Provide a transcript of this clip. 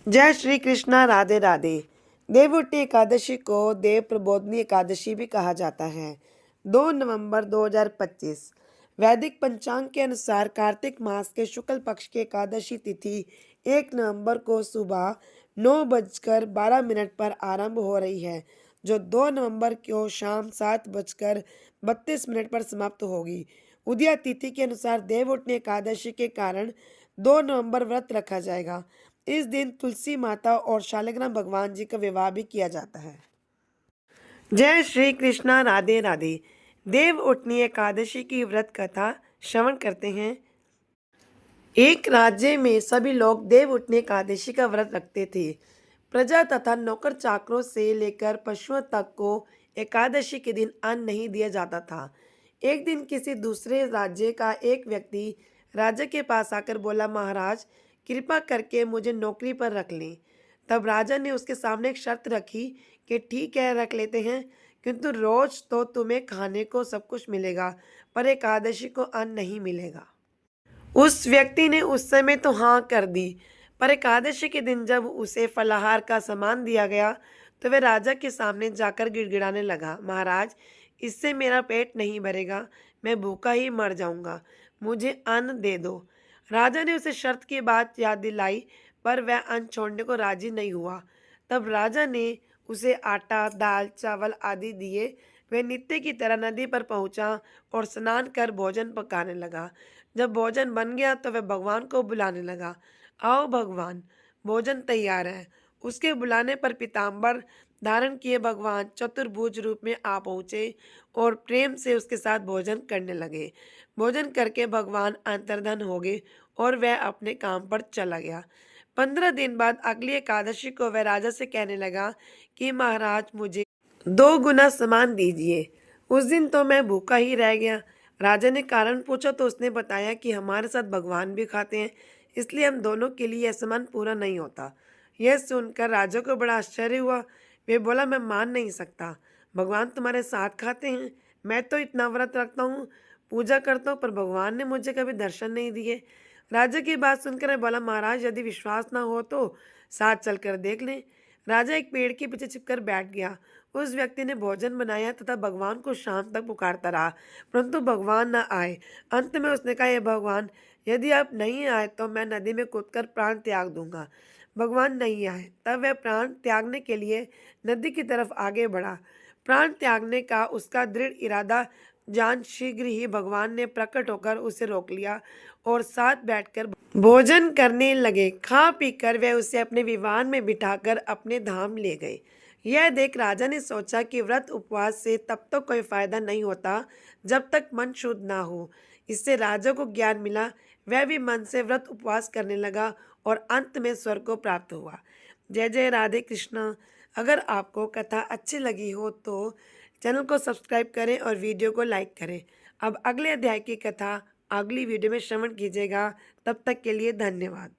जय श्री कृष्णा। राधे राधे। देवउठनी एकादशी को देव प्रबोधनी एकादशी भी कहा जाता है। 2 नवंबर 2025 वैदिक पंचांग के अनुसार कार्तिक मास के शुक्ल पक्ष की एकादशी तिथि 1 नवंबर को सुबह 9:12 पर आरंभ हो रही है, जो 2 नवंबर को शाम 7:32 पर समाप्त होगी। उदया तिथि के अनुसार देवउठनी एकादशी के कारण 2 नवंबर व्रत रखा जाएगा। इस दिन तुलसी माता और शालिग्राम भगवान जी का विवाह भी किया जाता है। जय श्री कृष्णा। राधे राधे। देव उठनी एकादशी की व्रत कथा श्रवण करते हैं। एक राज्य में सभी लोग देव उठनी एकादशी का व्रत रखते थे। प्रजा तथा नौकर चाकरों से लेकर पशुओं तक को एकादशी के दिन अन्न नहीं दिया जाता था। एक दिन किसी दूसरे राज्य का एक व्यक्ति राजा के पास आकर बोला, महाराज कृपा करके मुझे नौकरी पर रख लें। तब राजा ने उसके सामने एक शर्त रखी कि ठीक है, रख लेते हैं, किंतु रोज तो तुम्हें खाने को सब कुछ मिलेगा, पर एकादशी को अन्न नहीं मिलेगा। उस व्यक्ति ने उस समय तो हाँ कर दी, पर एकादशी के दिन जब उसे फलाहार का सामान दिया गया तो वह राजा के सामने जाकर गिड़गिड़ाने लगा, महाराज इससे मेरा पेट नहीं भरेगा, मैं भूखा ही मर जाऊंगा, मुझे अन्न दे दो। राजा ने उसे शर्त की बात याद दिलाई, पर वह अन्न छोड़ने को राजी नहीं हुआ। तब राजा ने उसे आटा, दाल, चावल आदि दिए। वह नित्य की तरह नदी पर पहुंचा और स्नान कर भोजन पकाने लगा। जब भोजन बन गया तो वह भगवान को बुलाने लगा, आओ भगवान, भोजन तैयार है। उसके बुलाने पर पीताम्बर धारण किए भगवान चतुर्भुज रूप में आ पहुँचे और प्रेम से उसके साथ भोजन करने लगे। भोजन करके भगवान अंतर्धान हो गए और वह अपने काम पर चला गया। 15 दिन बाद अगली एकादशी को वह राजा से कहने लगा कि महाराज मुझे 2 गुना सामान दीजिए। उस दिन तो मैं भूखा ही रह गया। राजा ने कारण पूछा तो उसने बताया कि हमारे साथ भगवान भी खाते हैं, इसलिए हम दोनों के लिए यह सामान पूरा नहीं होता। यह सुनकर राजा को बड़ा आश्चर्य हुआ। वे बोला, मैं मान नहीं सकता, भगवान तुम्हारे साथ खाते हैं। मैं तो इतना व्रत रखता हूँ, पूजा करता हूँ, पर भगवान ने मुझे कभी दर्शन नहीं दिए। राजा की बात सुनकर मैं बोला, महाराज यदि विश्वास ना हो तो साथ चलकर देख लें। राजा एक पेड़ के पीछे छिपकर बैठ गया। उस व्यक्ति ने भोजन बनाया तथा भगवान को शाम तक पुकारता रहा, परंतु भगवान न आए। अंत में उसने कहा, हे भगवान, यदि आप नहीं आए तो मैं नदी में कूदकर प्राण त्याग दूंगा। भगवान नहीं आए। तब वह प्राण त्यागने के लिए नदी की तरफ आगे बढ़ा। प्राण त्यागने का उसका दृढ़ इरादा जान शीघ्र ही भगवान ने प्रकट होकर उसे रोक लिया और साथ बैठकर भोजन करने लगे। खा पीकर वे उसे अपने विमान में बिठाकर अपने धाम ले गए। यह देख राजा ने सोचा कि व्रत उपवास से तब तक कोई फायदा नहीं होता जब तक मन शुद्ध ना हो। इससे राजा को ज्ञान मिला। वह भी मन से व्रत उपवास करने लगा और अंत में स्वर्ग को प्राप्त हुआ। जय जय राधे कृष्णा। अगर आपको कथा अच्छी लगी हो तो चैनल को सब्सक्राइब करें और वीडियो को लाइक करें। अब अगले अध्याय की कथा अगली वीडियो में श्रवण कीजिएगा। तब तक के लिए धन्यवाद।